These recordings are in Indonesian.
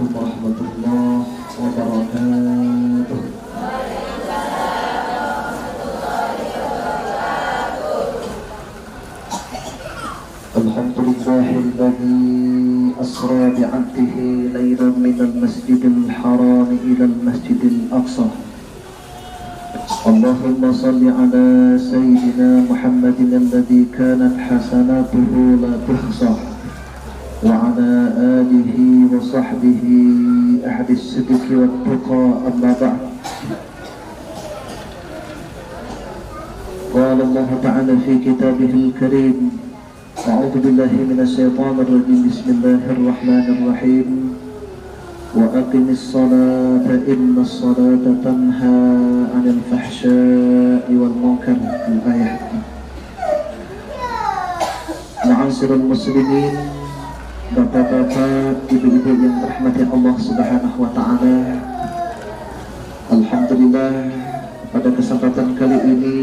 Assalamualaikum warahmatullahi wabarakatuh. Alhamdulillahilladzi asra bi'abdihi laylan minal masjidil haram ilal masjidil aqsa. Allahumma salli ala sayyidina Muhammadin alladzi kanat hasanatuhu la tuhsah wa ala alihi wa sahbihi ahli as-sidqi wat tuqa, amma ba'd. Qala Allah ta'ala fi kitabihil karim, a'udzu billahi minasy syaithanir rajim, bismillahir rahmanir rahim. Wa aqimis salata innas salata tanha 'anil fahsya'i wal munkar. Al-ayat. Ma'asyiral muslimin, bapak-bapak, ibu-ibu yang dirahmati Allah Subhanahu wa taala. Alhamdulillah, pada kesempatan kali ini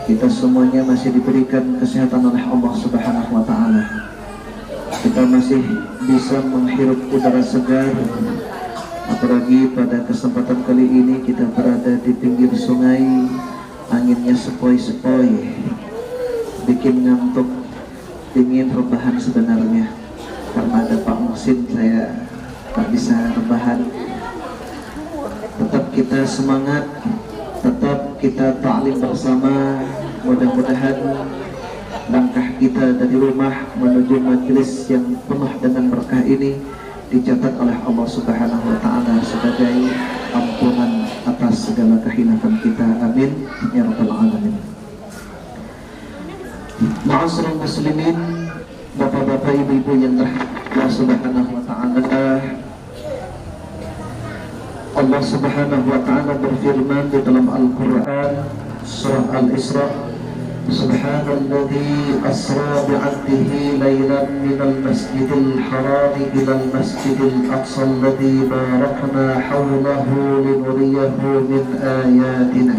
kita semuanya masih diberikan kesehatan oleh Allah Subhanahu wa taala. Kita masih bisa menghirup udara segar. Apalagi pada kesempatan kali ini kita berada di pinggir sungai, anginnya sepoi-sepoi, bikin ngantuk, ingin rebahan sebenarnya. Karena ada Pak Muhsin, saya tak bisa rebahan. Tetap kita semangat, tetap kita ta'lim bersama. Mudah-mudahan langkah kita dari rumah menuju majelis yang penuh dengan berkah ini dicatat oleh Allah Subhanahu wa taala sebagai ampunan atas segala kehilafan kita. Amin ya rabbal alamin. Ma'asyiral muslimin, bapak-bapak, ibu-ibu yang dirahmati Allah Subhanahu wa taala. Allah Subhanahu wa taala berfirman di dalam Al-Qur'an surah Al-Isra, Subhanalladzi asra bi'abdihi laylan minal masjidil haram ilal masjidil aqsa alladzi barakna hawlahu linuriyahu min ayatina.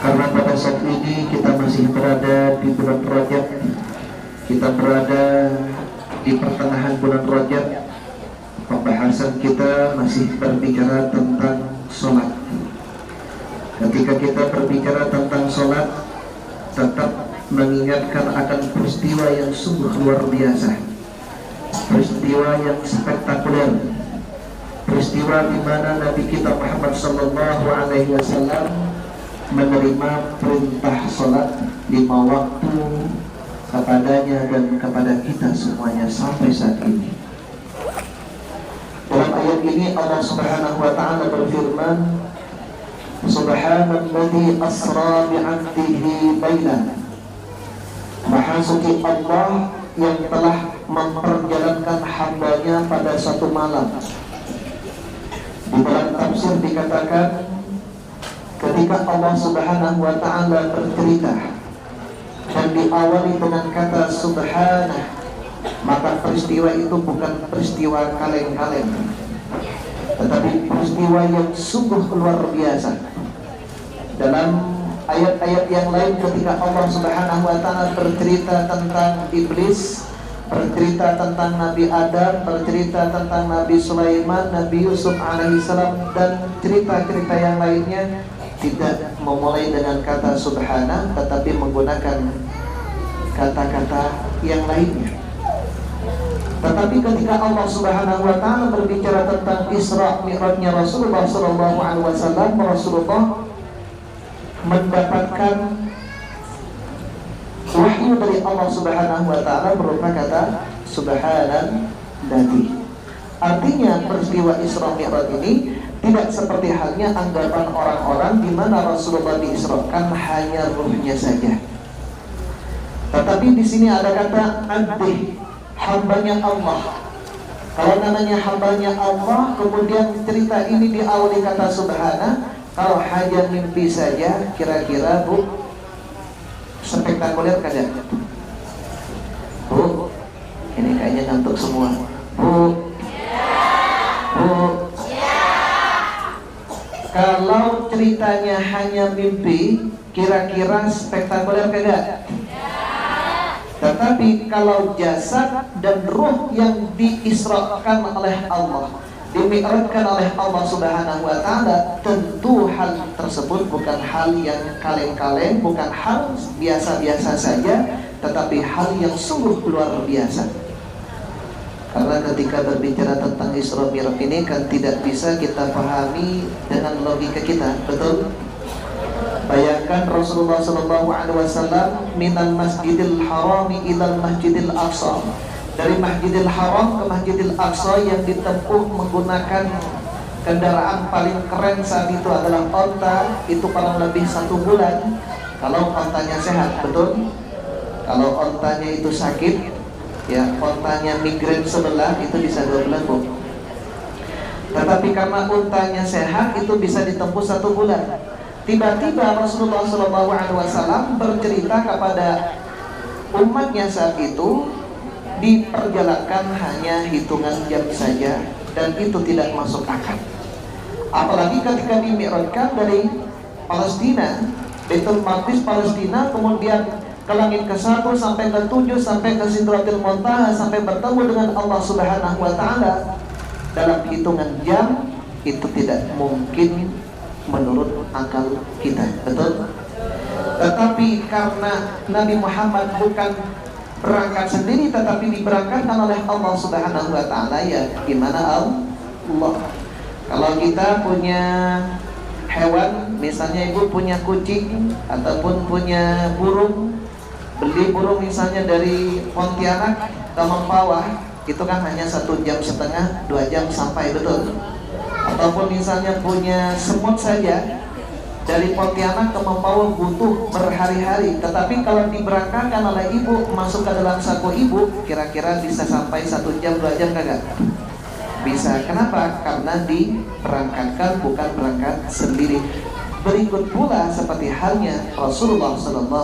Karena pada saat ini kita masih berada di bulan Rajab, kita berada di pertengahan bulan Rajab, pembahasan kita masih berbicara tentang sholat. Ketika kita berbicara tentang sholat, tetap mengingatkan akan peristiwa yang sungguh luar biasa, peristiwa yang spektakuler, peristiwa di mana Nabi kita Muhammad sallallahu alaihi wasallam menerima perintah sholat 5 waktu kepadanya dan kepada kita semuanya sampai saat ini. Dalam ayat ini Allah Subhanahu wa taala berfirman, Subhanalladzi asra bi'abdihi laylan. Maha suci Allah yang telah memperjalankan hambanya pada satu malam. Di dalam tafsir dikatakan, ketika Allah Subhanahu wa taala bercerita dan diawali dengan kata subhanah, maka peristiwa itu bukan peristiwa kaleng-kaleng, tetapi peristiwa yang sungguh luar biasa. Dalam ayat-ayat yang lain ketika Allah Subhanahu wa taala bercerita tentang iblis, bercerita tentang Nabi Adam, bercerita tentang Nabi Sulaiman, Nabi Yusuf alaihissalam, dan cerita-cerita yang lainnya, tidak memulai dengan kata subhana, tetapi menggunakan kata-kata yang lainnya. Tetapi ketika Allah Subhanahu wa taala berbicara tentang Isra Mi'rajnya Rasulullah sallallahu alaihi wasallam, Rasulullah mendapatkan wahyu dari Allah Subhanahu wa taala berupa kata subhanalladzi. Artinya peristiwa Isra Mi'raj ini tidak seperti halnya anggapan orang-orang di mana Rasulullah diisrakan hanya ruhnya saja. Tetapi di sini ada kata abdi, hambanya Allah. Kalau namanya hambanya Allah, kemudian cerita ini diawali kata subhana, kalau hanya mimpi saja, kira-kira Bu, spektakuler kagak? Bu, ini kayaknya ngantuk semua. Bu, Bu, kalau ceritanya hanya mimpi, kira-kira spektakuler kagak? Tetapi kalau jasad dan ruh yang diisrakan oleh Allah, dimi'rajkan oleh Allah Subhanahu wa Ta'ala, tentu hal tersebut bukan hal yang kaleng-kaleng, bukan hal biasa-biasa saja, tetapi hal yang sungguh luar biasa. Karena ketika berbicara tentang Isra Mi'raj ini kan tidak bisa kita pahami dengan logika kita, betul? Bayangkan Rasulullah SAW minal masjidil harami ilal masjidil aqsa, dari Masjidil Haram ke Masjidil Aqsa yang ditempuh menggunakan kendaraan paling keren saat itu adalah onta, itu paling lebih 1 bulan kalau ontanya sehat, betul? Kalau ontanya itu sakit, ya ontanya migrain sebelah, itu bisa 2 bulan, Bu. Tetapi karena ontanya sehat, itu bisa ditempuh 1 bulan. Tiba-tiba Rasulullah SAW bercerita kepada umatnya saat itu, diperjalankan hanya hitungan jam saja, dan itu tidak masuk akal. Apalagi ketika dimi'rajkan dari Palestina, Baitul Maqdis Palestina, kemudian ke langit ke-1 sampai ke-7 sampai ke Sidratil Muntaha sampai bertemu dengan Allah Subhanahu wa Ta'ala dalam hitungan jam, itu tidak mungkin menurut akal kita, betul? Tetapi karena Nabi Muhammad bukan berangkat sendiri, tetapi diberangkatkan oleh Allah Subhanahu wa Ta'ala, ya gimana Allah. Kalau kita punya hewan, misalnya ibu punya kucing ataupun punya burung, beli burung misalnya dari Pontianak ke Mempawah, itu kan hanya 1,5 jam, 2 jam sampai, betul? Ataupun misalnya punya semut saja, dari Pontianak ke Mempawah butuh berhari-hari. Tetapi kalau diberangkatkan oleh ibu, masuk ke dalam saku ibu, kira-kira bisa sampai 1 jam, 2 jam kagak? Bisa. Kenapa? Karena diberangkatkan, bukan berangkat sendiri. Berikut pula seperti halnya Rasulullah SAW.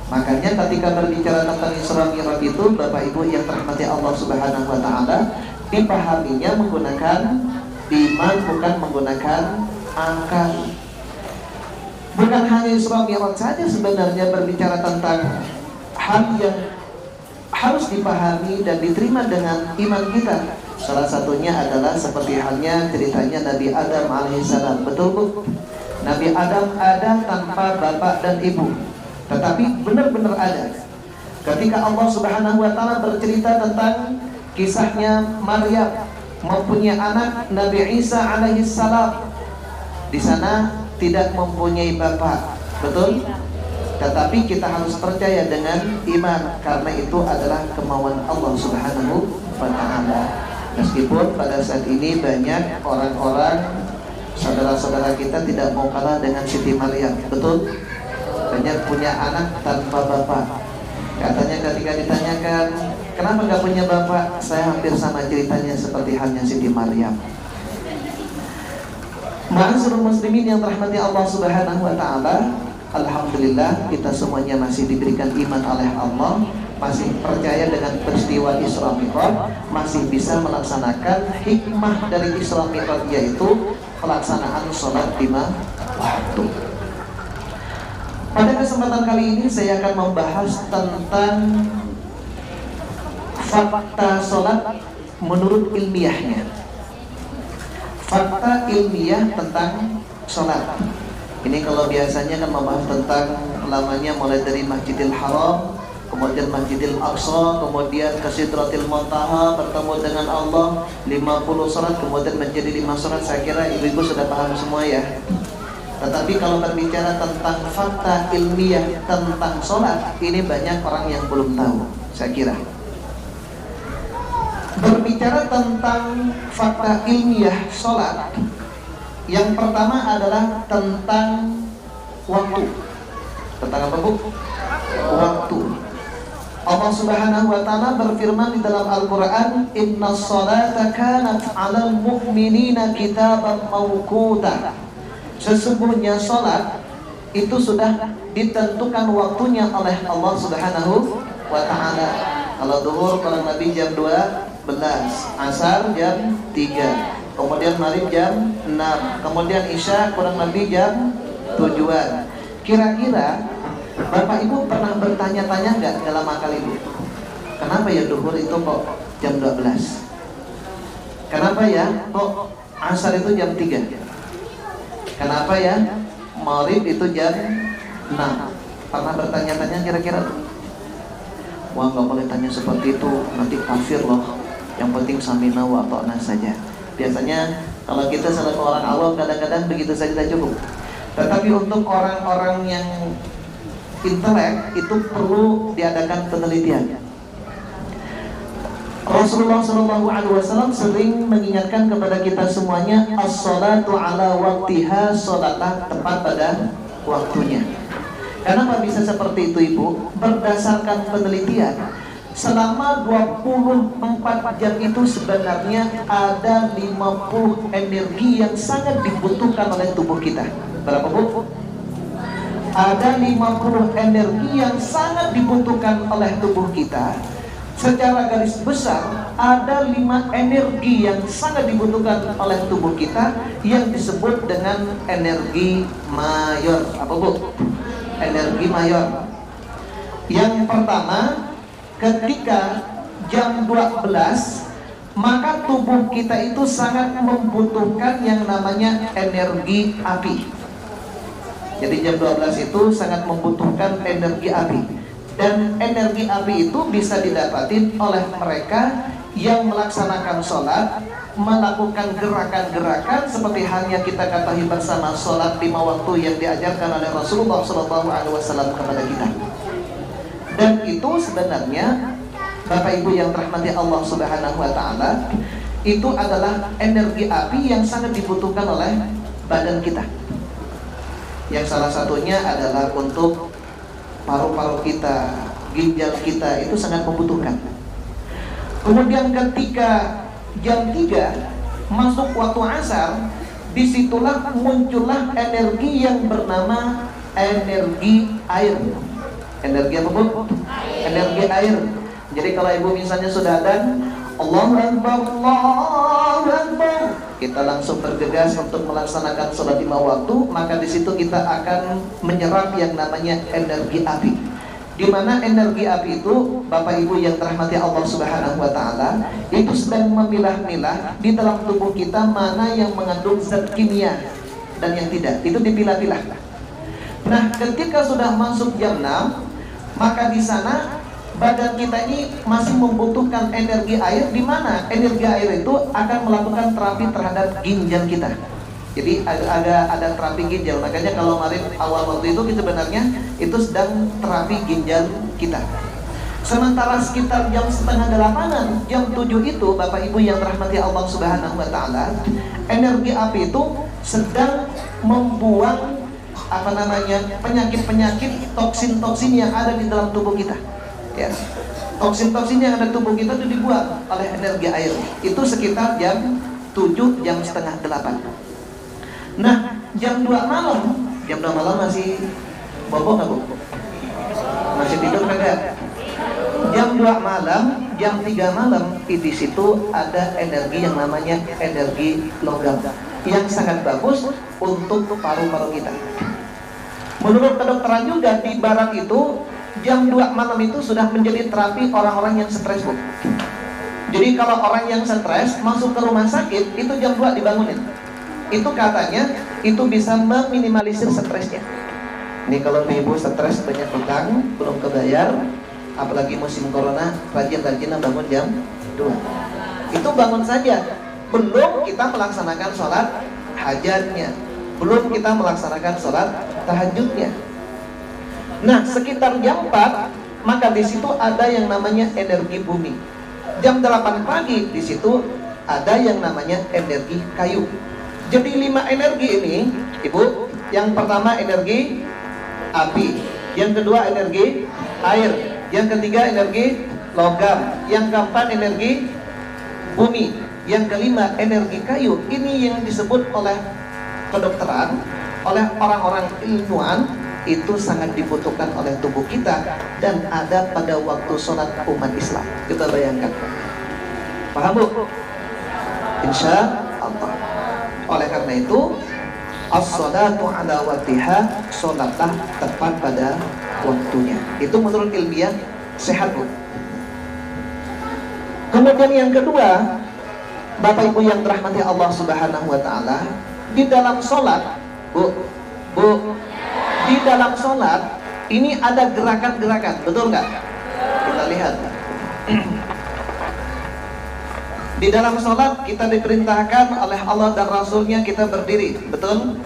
Makanya ketika berbicara tentang Isra Mi'raj itu, Bapak Ibu yang dirahmati Allah Subhanahu wa Ta'ala, dipahaminya menggunakan iman, bukan menggunakan akal. Bukan hanya Isra Mi'raj saja sebenarnya berbicara tentang hal yang harus dipahami dan diterima dengan iman kita. Salah satunya adalah seperti halnya ceritanya Nabi Adam alaihissalam. Betul, Bu? Nabi Adam ada tanpa bapak dan ibu, tetapi benar-benar ada. Ketika Allah Subhanahu wa Ta'ala bercerita tentang kisahnya Maryam mempunyai anak Nabi Isa alaihissalam, di sana tidak mempunyai bapak, betul? Tetapi kita harus percaya dengan iman, karena itu adalah kemauan Allah Subhanahu wa Ta'ala. Meskipun pada saat ini banyak orang-orang, saudara-saudara kita tidak mau kalah dengan Siti Maryam, betul? Banyak punya anak tanpa bapak. Katanya ketika ditanyakan, kenapa gak punya bapak? Saya hampir sama ceritanya seperti halnya Siti Maryam. Ma'asyiral muslimin yang rahmati Allah Subhanahu wa Ta'ala, alhamdulillah kita semuanya masih diberikan iman oleh Allah, masih percaya dengan peristiwa Isra Mi'raj, masih bisa melaksanakan hikmah dari Isra Mi'raj, yaitu pelaksanaan sholat 5 waktu. Pada kesempatan kali ini saya akan membahas tentang fakta sholat menurut ilmiahnya. Fakta ilmiah tentang sholat. Ini kalau biasanya kan membahas tentang lamanya mulai dari Masjidil Haram, kemudian Masjidil Aqsa, kemudian ke Sidratil Muntaha, bertemu dengan Allah, 50 sholat, kemudian menjadi 5 sholat. Saya kira ibu-ibu sudah paham semua ya. Tetapi kalau berbicara tentang fakta ilmiah tentang sholat, ini banyak orang yang belum tahu, saya kira. Berbicara tentang fakta ilmiah sholat, yang pertama adalah tentang waktu. Tentang apa, Bu? Waktu. Allah Subhanahu wa Ta'ala berfirman di dalam Al-Quran, Inna sholata kanat 'alal mu'minina kitaban mawquta. Sesungguhnya sholat itu sudah ditentukan waktunya oleh Allah Subhanahu wa Ta'ala. Kalau duhur kurang lebih jam 12, asar jam 3, kemudian maghrib jam 6, kemudian isya kurang lebih jam 7-an. Kira-kira Bapak Ibu pernah bertanya-tanya nggak dalam akal Ibu, kenapa ya duhur itu kok jam 12? Kenapa ya kok asar itu jam 3? Kenapa ya maghrib itu jam 6? Pernah bertanya-tanya kira-kira? Wah, nggak boleh tanya seperti itu, nanti kafir loh. Yang penting samina wa ta'na saja. Biasanya kalau kita selaku orang awam kadang-kadang begitu saja cukup. Tetapi untuk orang-orang yang intelek itu perlu diadakan penelitian. Rasulullah SAW sering mengingatkan kepada kita semuanya, as-salatu ala waktiha, salatlah tepat pada waktunya. Kenapa bisa seperti itu Ibu? Berdasarkan penelitian, selama 24 jam itu sebenarnya ada 50 energi yang sangat dibutuhkan oleh tubuh kita. Berapa Bu? Ada 50 energi yang sangat dibutuhkan oleh tubuh kita. Secara garis besar ada 5 energi yang sangat dibutuhkan oleh tubuh kita yang disebut dengan energi mayor. Apa Bu? Energi mayor. Yang pertama, ketika jam 12, maka tubuh kita itu sangat membutuhkan yang namanya energi api. Jadi jam 12 itu sangat membutuhkan energi api. Dan energi api itu bisa didapatin oleh mereka yang melaksanakan sholat, melakukan gerakan-gerakan seperti halnya kita ketahui bersama sholat 5 waktu yang diajarkan oleh Rasulullah SAW kepada kita. Dan itu sebenarnya Bapak Ibu yang rahmati Allah Subhanahu wa Ta'ala, itu adalah energi api yang sangat dibutuhkan oleh badan kita. Yang salah satunya adalah untuk paru-paru kita, ginjal kita itu sangat membutuhkan. Kemudian ketika jam 3 masuk waktu asar, disitulah muncullah energi yang bernama energi air. Energi apa Bu? Energi air. Jadi kalau Ibu misalnya sudah adzan, Allahu Akbar, Allahu Akbar, kita langsung bergegas untuk melaksanakan sholat 5 waktu, maka di situ kita akan menyerap yang namanya energi api. Di mana energi api itu, Bapak Ibu yang dirahmati Allah Subhanahu wa Ta'ala, itu sedang memilah-milah di dalam tubuh kita mana yang mengandung zat kimia dan yang tidak. Itu dipilah-pilah. Nah, ketika sudah masuk jam 6, maka di sana badan kita ini masih membutuhkan energi air, di mana energi air itu akan melakukan terapi terhadap ginjal kita. Jadi ada terapi ginjal. Makanya kalau kemarin awal waktu itu sebenarnya itu sedang terapi ginjal kita. Sementara sekitar jam setengah 8, jam 7 itu Bapak Ibu yang dirahmati Allah Subhanahu wa Ta'ala, energi api itu sedang membuang penyakit-penyakit, toksin-toksin yang ada di dalam tubuh kita. Ya. Toksin-toksin yang ada di tubuh kita itu dibuang oleh energi air. Itu sekitar jam 7, jam setengah 8. Nah, jam 2 malam masih bobo nggak Bu? Masih tidur kagak? Jam 2 malam, jam 3 malam, di situ ada energi yang namanya energi logam yang sangat bagus untuk paru-paru kita. Menurut kedokteran juga di barat itu jam 2 malam itu sudah menjadi terapi orang-orang yang stres Bu. Jadi kalau orang yang stres masuk ke rumah sakit itu jam 2 dibangunin. Itu katanya itu bisa meminimalisir stresnya. Ini kalau ibu stres banyak hutang belum kebayar, apalagi musim corona, rajin-rajinan bangun jam 2. Itu bangun saja, belum kita melaksanakan sholat hajatnya, belum kita melaksanakan sholat tahajudnya. Nah, sekitar jam 4, maka di situ ada yang namanya energi bumi. Jam 8 pagi di situ ada yang namanya energi kayu. Jadi 5 energi ini, Ibu, yang pertama energi api, yang kedua energi air, yang ketiga energi logam, yang keempat energi bumi, yang kelima energi kayu. Ini yang disebut oleh kedokteran, oleh orang-orang ilmuwan, itu sangat dibutuhkan oleh tubuh kita dan ada pada waktu sholat umat Islam. Kita bayangkan. Paham Bu? Insya Allah. Oleh karena itu, as-sholatu ala waktiha, sholatlah tepat pada waktunya. Itu menurut ilmiah sehat, Bu. Kemudian yang kedua, Bapak Ibu yang dirahmati Allah Subhanahu wa taala, di dalam sholat, Bu, di dalam sholat ini ada gerakan-gerakan, betul nggak? Kita lihat. Di dalam sholat kita diperintahkan oleh Allah dan Rasulnya kita berdiri, betul?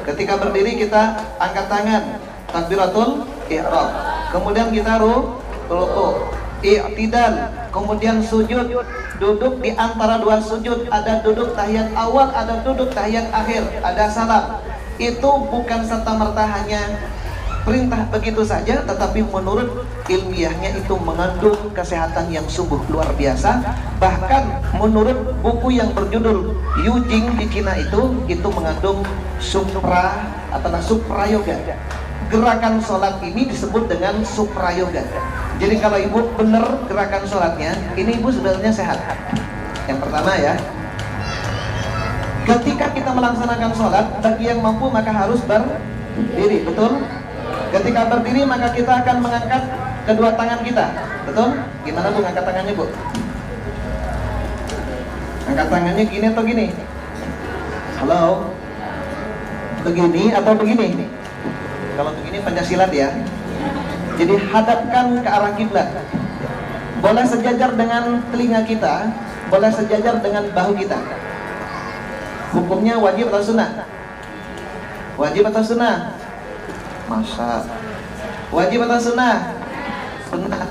Ketika berdiri kita angkat tangan, takbiratul ihram. Kemudian kita ruku, i'tidal, kemudian sujud, duduk di antara dua sujud, ada duduk tahiyat awal, ada duduk tahiyat akhir, ada salam. Itu bukan serta-merta hanya perintah begitu saja, tetapi menurut ilmiahnya itu mengandung kesehatan yang sungguh luar biasa. Bahkan menurut buku yang berjudul Yujing di Cina itu mengandung suprayoga. Gerakan sholat ini disebut dengan suprayoga. Jadi kalau ibu benar gerakan sholatnya, ini ibu sebenarnya sehat. Yang pertama ya, ketika kita melaksanakan sholat, bagi yang mampu maka harus berdiri, betul? Ketika berdiri maka kita akan mengangkat kedua tangan kita, betul? Gimana Bu ngangkat tangannya, Bu? Angkat tangannya gini atau gini? Halo? Begini atau begini? Kalau begini Pancasilat ya. Jadi hadapkan ke arah kiblat. Boleh sejajar dengan telinga kita, boleh sejajar dengan bahu kita. Hukumnya wajib atau sunnah? Wajib atau sunnah? Masa wajib atau sunnah? Sunnah.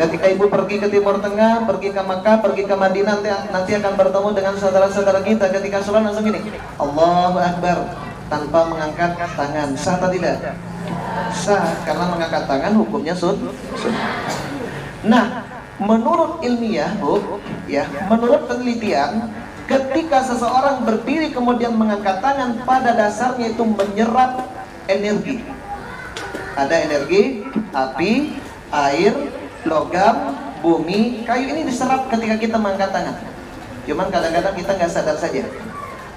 Ketika ibu pergi ke Timur Tengah, pergi ke Makkah, pergi ke Madinah, nanti akan bertemu dengan saudara-saudara kita. Ketika sholat langsung gini, Allahu Akbar, tanpa mengangkat tangan. Sah atau tidak? Sah, karena mengangkat tangan hukumnya sunnah. Nah, menurut ilmiah, Bu, ya, menurut penelitian, ketika seseorang berdiri kemudian mengangkat tangan, pada dasarnya itu menyerap energi. Ada energi, api, air, logam, bumi, kayu ini diserap ketika kita mengangkat tangan. Cuman kadang-kadang kita nggak sadar saja.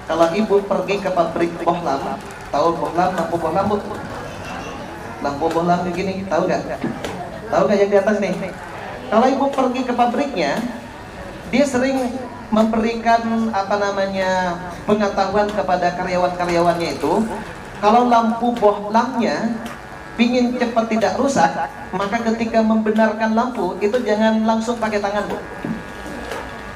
Kalau ibu pergi ke pabrik bohlam, tahu bohlam, lampu bohlam, Bu? Lampu bohlam begini, tahu nggak? Tahu nggak yang di atas nih? Kalau ibu pergi ke pabriknya, dia sering memberikan pengetahuan kepada karyawan-karyawannya itu. Kalau lampu bohlamnya pingin cepat tidak rusak, maka ketika membenarkan lampu itu jangan langsung pakai tangan, Bu.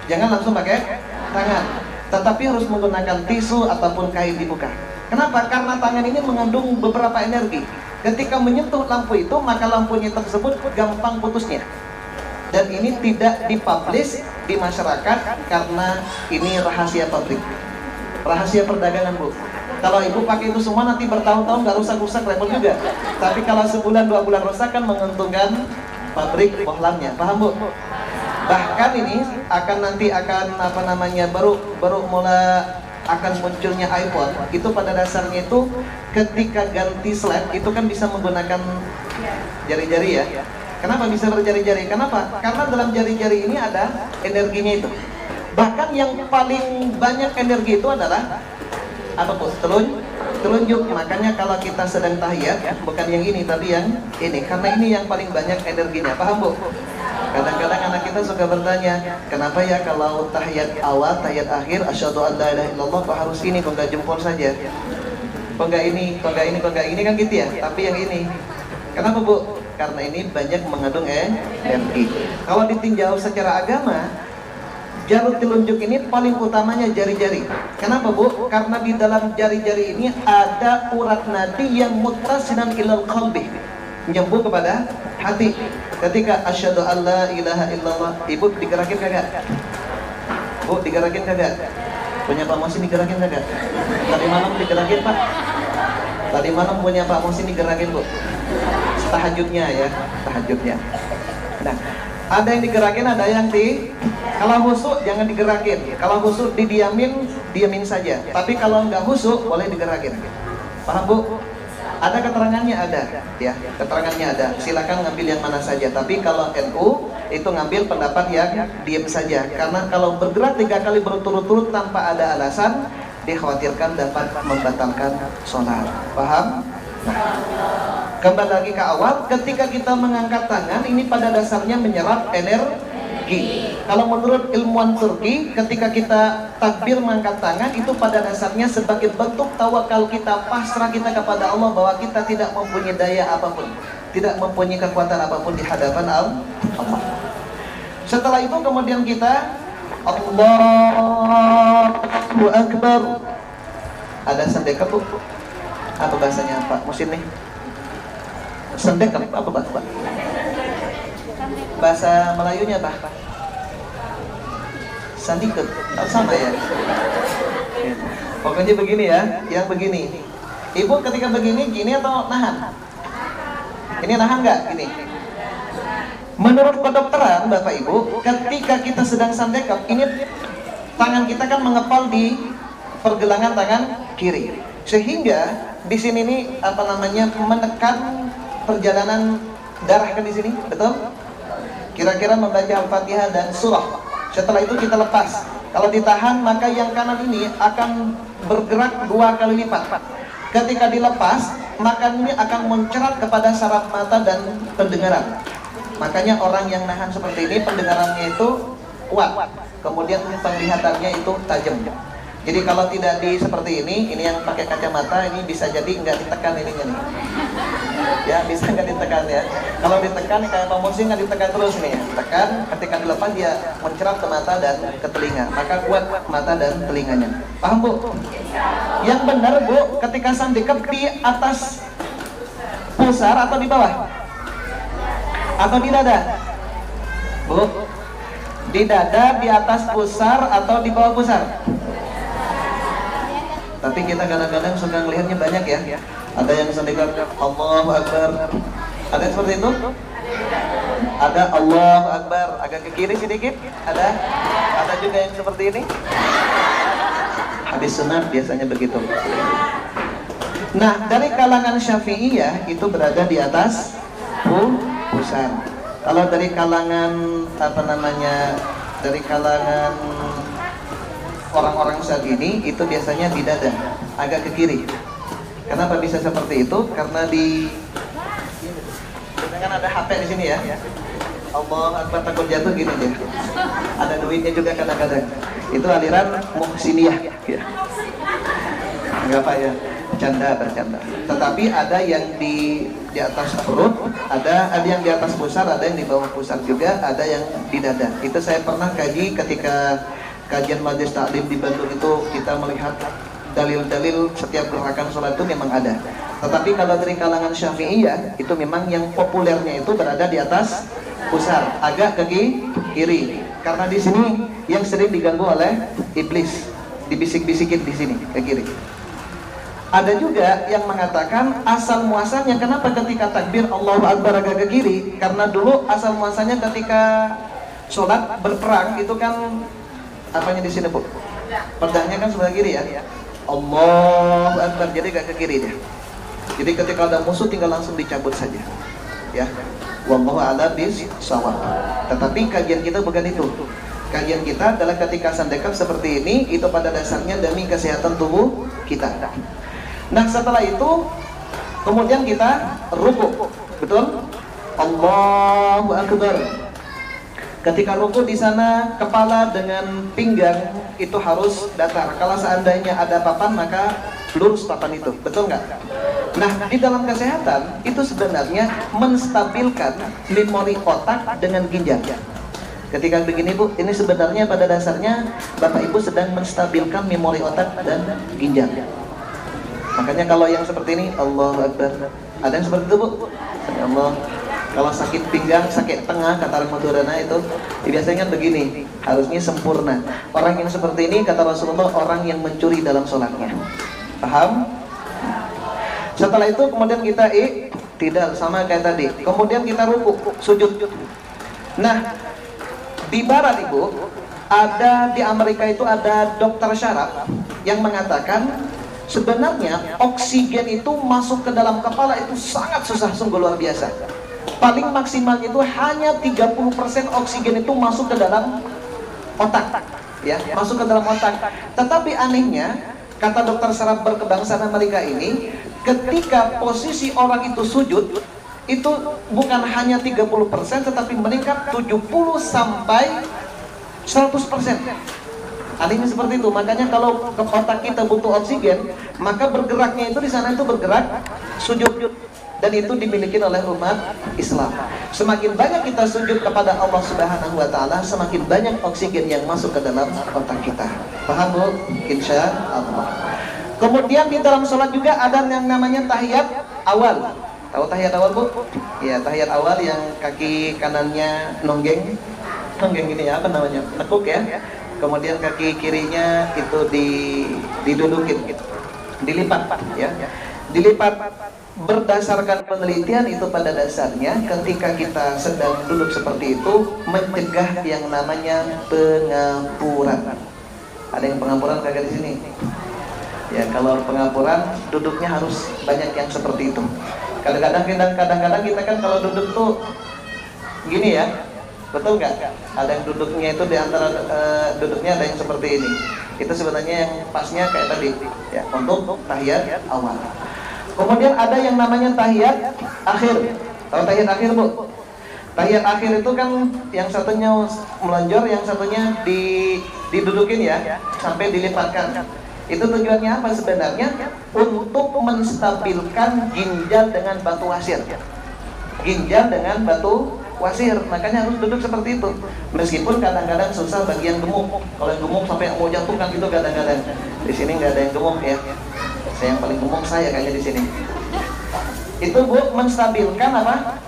Jangan langsung pakai tangan, tetapi harus menggunakan tisu ataupun kain dibuka. Kenapa? Karena tangan ini mengandung beberapa energi. Ketika menyentuh lampu itu, maka lampunya tersebut gampang putusnya. Dan ini tidak dipublish di masyarakat karena ini rahasia pabrik, rahasia perdagangan, Bu. Kalau ibu pakai itu semua nanti bertahun-tahun nggak rusak-rusak, repot juga. Tapi kalau sebulan 2 bulan rusak kan menguntungkan pabrik bohlamnya, paham, Bu? Bahkan ini akan baru mulai akan munculnya iPhone. Itu pada dasarnya itu ketika ganti slide itu kan bisa menggunakan jari-jari ya. Kenapa bisa berjari-jari? Kenapa? Karena dalam jari-jari ini ada energinya itu. Bahkan yang paling banyak energi itu adalah apa, Bu? Telunjuk. Makanya kalau kita sedang tahiyat, bukan yang ini tapi yang ini, karena ini yang paling banyak energinya, paham, Bu? Kadang-kadang anak kita suka bertanya, kenapa ya kalau tahiyat awal, tahiyat akhir, asyhadu an la ilaha illallah, kok harus ini, kok nggak jempol saja? Kok nggak ini kan gitu ya? Tapi yang ini, kenapa, Bu? Karena ini banyak mengandung energi. Kalau ditinjau secara agama, jalur telunjuk ini paling utamanya jari-jari. Kenapa, Bu? Karena di dalam jari-jari ini ada urat nadi yang muttasilan ilal qalbi, nyambung kepada hati. Ketika asyhadu an la ilaha illallah, ibu digerakin kagak? Bu, digerakin kagak? Punya Pak Muhsin digerakin kagak? Tadi malam digerakin, Pak? Tadi malam punya Pak Muhsin digerakin, Bu? Tahajudnya ya, tahajudnya. Nah, ada yang digerakin, ada yang kalau khusyuk jangan digerakin. Kalau khusyuk diamin saja. Tapi kalau nggak khusyuk boleh digerakin. Paham, Bu? Ada keterangannya, ada ya, keterangannya ada. Silakan ngambil yang mana saja. Tapi kalau NU itu ngambil pendapat yang diam saja. Karena kalau bergerak 3 kali berturut-turut tanpa ada alasan, dikhawatirkan dapat membatalkan sholat. Paham? Nah, Kembali lagi ke awal, ketika kita mengangkat tangan, ini pada dasarnya menyerap energi. Kalau menurut ilmuwan Turki, ketika kita takbir mengangkat tangan, itu pada dasarnya sebagai bentuk tawakal kita, pasrah kita kepada Allah, bahwa kita tidak mempunyai daya apapun, tidak mempunyai kekuatan apapun di hadapan Allah. Setelah itu kemudian kita Allahu Akbar. Ada sendekap bu? Apa bahasanya Pak Musin nih? Sendekap apa Pak? Bahasa Melayunya apa? Sandikep, sama ya? Pokoknya begini ya, yang begini. Ibu ketika begini, gini atau nahan? Ini nahan nggak? Gini. Menurut kedokteran Bapak Ibu, ketika kita sedang sandekap, ini tangan kita kan mengepal di pergelangan tangan kiri, sehingga di sini nih menekan perjalanan darah kan di sini, betul? Kira-kira membaca Al-Fatihah dan surah. Setelah itu kita lepas. Kalau ditahan, maka yang kanan ini akan bergerak 2 kali lipat. Ketika dilepas, maka ini akan mencerat kepada saraf mata dan pendengaran. Makanya orang yang nahan seperti ini, pendengarannya itu kuat, kemudian penglihatannya itu tajam. Jadi kalau tidak seperti ini yang pakai kacamata, ini bisa jadi nggak ditekan ininya nih. Ya, bisa nggak ditekan ya. Kalau ditekan kayak Pak Musin nggak ditekan terus nih ya. Tekan, ketika dilepas dia mencerap ke mata dan ke telinga. Maka kuat mata dan telinganya. Paham Bu? Yang benar Bu, ketika sandikap di atas pusar atau di bawah? Atau di dada? Bu? Di dada, di atas pusar atau di bawah pusar? Tapi kita kadang-kadang suka melihatnya banyak ya. Ada yang sendikap Allahu Akbar. Ada yang seperti itu? Ada Allahu Akbar agak ke kiri sedikit. Ada juga yang seperti ini. Habis sunat biasanya begitu. Nah, dari kalangan Syafi'iyah itu berada di atas pusar. Kalau dari kalangan dari kalangan orang-orang saat ini itu biasanya di dada, agak ke kiri. Kenapa bisa seperti itu? Karena kan ada HP di sini ya. Allah Akbar, takut jatuh gini dia. Ada duitnya juga kadang-kadang. Itu aliran Muhsiniyah ya. Enggak apa ya, bercanda. Tetapi ada yang di atas perut, ada yang di atas pusar, ada yang di bawah pusar juga, ada yang di dada. Itu saya pernah kaji ketika kajian Majelis Taklim di Bandung itu, kita melihat dalil-dalil setiap gerakan sholat itu memang ada. Tetapi kalau dari kalangan Syafi'iyah itu memang yang populernya itu berada di atas pusar, agak ke kiri. Karena di sini yang sering diganggu oleh iblis, dibisik-bisikin di sini ke kiri. Ada juga yang mengatakan asal muasalnya kenapa ketika takbir Allahu Akbar agak ke kiri? Karena dulu asal muasalnya ketika sholat berperang itu kan apanya di sini Bu? Pedangnya kan sebelah kiri ya. Allahu Akbar, jadi gak ke kiri dia. Jadi ketika ada musuh tinggal langsung dicabut saja. Ya. Wallahu a'lam bishawab. Tetapi kajian kita bukan itu. Kajian kita adalah ketika sandekap seperti ini, itu pada dasarnya demi kesehatan tubuh kita. Nah, setelah itu kemudian kita ruku. Betul? Allahu Akbar. Ketika ruku di sana, kepala dengan pinggang itu harus datar. Kalau seandainya ada papan, maka lurus papan itu. Betul nggak? Nah, di dalam kesehatan itu sebenarnya menstabilkan memori otak dengan ginjal. Ketika begini Bu, ini sebenarnya pada dasarnya Bapak Ibu sedang menstabilkan memori otak dan ginjal. Makanya kalau yang seperti ini, Allahu Akbar. Ada yang seperti itu Bu? Allah. Kalau sakit pinggang, sakit tengah, kata orang Madurana itu biasanya begini, harusnya sempurna. Orang yang seperti ini, kata Rasulullah, orang yang mencuri dalam sholatnya. Paham? Setelah itu kemudian kita tidak sama kayak tadi. Kemudian kita ruku, sujud. Nah, di barat Ibu, di Amerika itu ada dokter syaraf yang mengatakan sebenarnya oksigen itu masuk ke dalam kepala itu sangat susah, sungguh luar biasa. Paling maksimalnya itu hanya 30% oksigen itu masuk ke dalam otak, ya, masuk ke dalam otak. Tetapi anehnya, kata dokter saraf berkebangsaan Amerika ini, ketika posisi orang itu sujud, itu bukan hanya 30%, tetapi meningkat 70 sampai 100%. Artinya seperti itu. Makanya kalau ke otak kita butuh oksigen, maka bergeraknya itu di sana itu bergerak sujud, dan itu dimiliki oleh umat Islam. Semakin banyak kita sujud kepada Allah Subhanahu wa taala, semakin banyak oksigen yang masuk ke dalam otak kita. Paham Bu? Insya Allah. Kemudian di dalam sholat juga ada yang namanya tahiyat awal. Tahu tahiyat awal Bu? Ya, tahiyat awal yang kaki kanannya nonggeng gini ya, apa namanya? Nekuk ya. Kemudian kaki kirinya itu didudukin gitu. Dilipat ya. Dilipat. Berdasarkan penelitian itu pada dasarnya ketika kita sedang duduk seperti itu mencegah yang namanya pengampuran. Ada yang pengampuran kagak di sini? Ya, kalau pengampuran duduknya harus banyak yang seperti itu. Kadang-kadang kita kan kalau duduk tuh gini ya, betul nggak? Ada yang duduknya itu di antara duduknya ada yang seperti ini. Itu sebenarnya yang pasnya kayak tadi ya, untuk tahiyat awal. Kemudian ada yang namanya tahiyat akhir. Tahu tahiyat akhir Bu? Tahiyat akhir itu kan yang satunya melonjor, yang satunya didudukin ya, sampai dilipatkan. Itu tujuannya apa sebenarnya? Untuk menstabilkan ginjal dengan batu wasir. Ginjal dengan batu wasir, makanya harus duduk seperti itu. Meskipun kadang-kadang susah bagi yang gemuk. Kalau yang gemuk sampai mau jatuh kan gitu kadang-kadang. Di sini nggak ada yang gemuk ya. Saya yang paling gemuk saya kayaknya di sini. Itu Bu menstabilkan apa?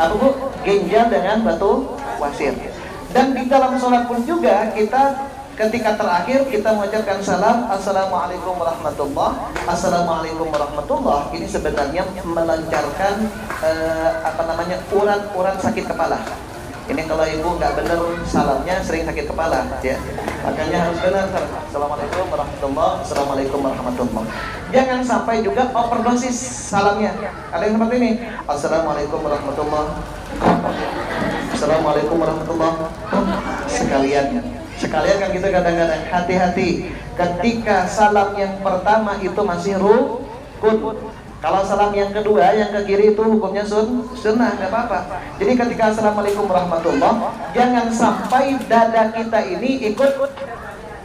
Apa Bu? Ginjal dengan batu wasir. Dan di dalam sholat pun juga kita ketika terakhir kita mengucapkan salam, assalamualaikum warahmatullah, assalamualaikum warahmatullah. Ini sebenarnya melancarkan urat sakit kepala. Ini kalau ibu nggak benar salamnya sering sakit kepala ya. Makanya harus benar. Assalamualaikum warahmatullah, assalamualaikum warahmatullah. Jangan sampai juga overdosis salamnya. Ada yang seperti ini. Assalamualaikum warahmatullah. Assalamualaikum warahmatullah. Sekalian kan kita kadang-kadang hati-hati ketika salam yang pertama itu masih rukun. Kalau salam yang kedua, yang ke kiri itu hukumnya sunnah, nggak apa-apa. Jadi ketika assalamualaikum warahmatullah, jangan sampai dada kita ini ikut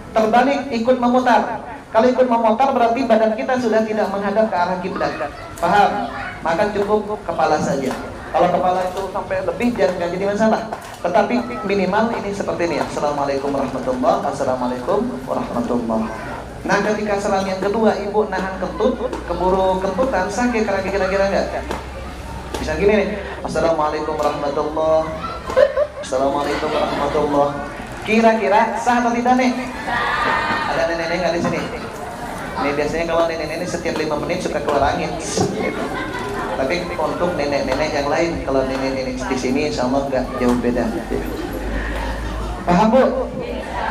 terbalik, ikut memutar. Kalau ikut memutar berarti badan kita sudah tidak menghadap ke arah kiblat. Paham? Maka cukup kepala saja. Kalau kepala itu sampai lebih jangan jadi masalah. Tetapi minimal ini seperti ini ya. Assalamualaikum warahmatullah, assalamualaikum warahmatullah. Nah ketika salam yang kedua ibu nahan kentut, keburu kentutan sakit kira-kira enggak? Bisa gini nih. Assalamualaikum warahmatullah, assalamualaikum warahmatullah. Kira-kira sah atau tidak nih? Ada nenek-nenek nggak di sini? Ini biasanya kalau nenek-nenek setiap 5 menit suka keluar angin. Gitu. Tapi untuk nenek-nenek yang lain, kalau nenek-nenek di sini insya Allah nggak jauh beda. Paham Bu?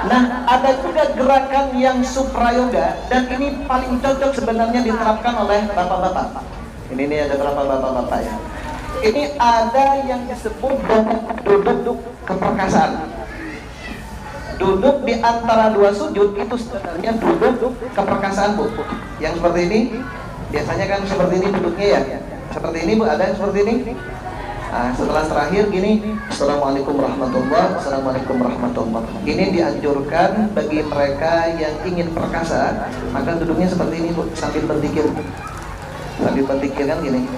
Nah, ada juga gerakan yang suprayoga dan ini paling cocok sebenarnya diterapkan oleh bapak-bapak. Ini ada berapa bapak-bapak ya? Ini ada yang disebut duduk keperkasaan. Duduk di antara dua sujud itu sebenarnya duduk keperkasaan Bu. Yang seperti ini, biasanya kan seperti ini duduknya ya. Seperti ini Bu, ada yang seperti ini. Nah, setelah terakhir gini, assalamualaikum warahmatullah, assalamualaikum warahmatullah. Ini dianjurkan bagi mereka yang ingin perkasa, maka duduknya seperti ini Bu, sambil berzikir. Sambil berzikir kan gini.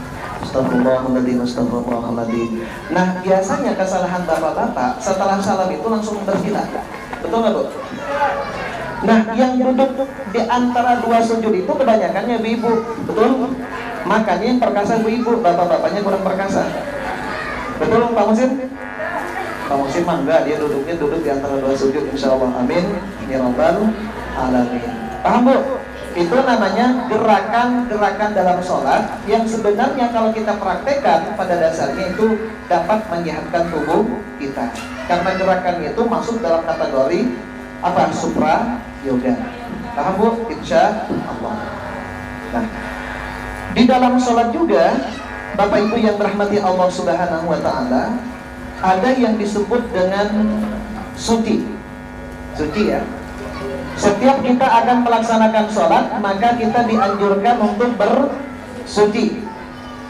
Astagfirullahaladzim, astagfirullahaladzim. Nah, biasanya kesalahan bapak-bapak setelah salam itu langsung bersila. Betul nggak Bu? Nah, yang duduk di antara dua sujud itu kebanyakannya ibu-ibu, betul? Makanya yang perkasa ibu-ibu, bapak-bapaknya kurang perkasa. Betul Pak Musin? Pak Musin mah enggak, dia duduknya duduk di antara dua sujud insyaallah. Amin ya rabbal alamin. Paham Bu? Itu namanya gerakan-gerakan dalam sholat yang sebenarnya kalau kita praktekkan pada dasarnya itu dapat menyehatkan tubuh kita. Karena gerakan itu masuk dalam kategori apa? Supra yoga. Paham Bu? Insya Allah. Nah, di dalam sholat juga Bapak Ibu yang berahmati Allah Subhanahu wa taala, ada yang disebut dengan suci. Suci ya. Setiap kita akan melaksanakan sholat, maka kita dianjurkan untuk bersuci.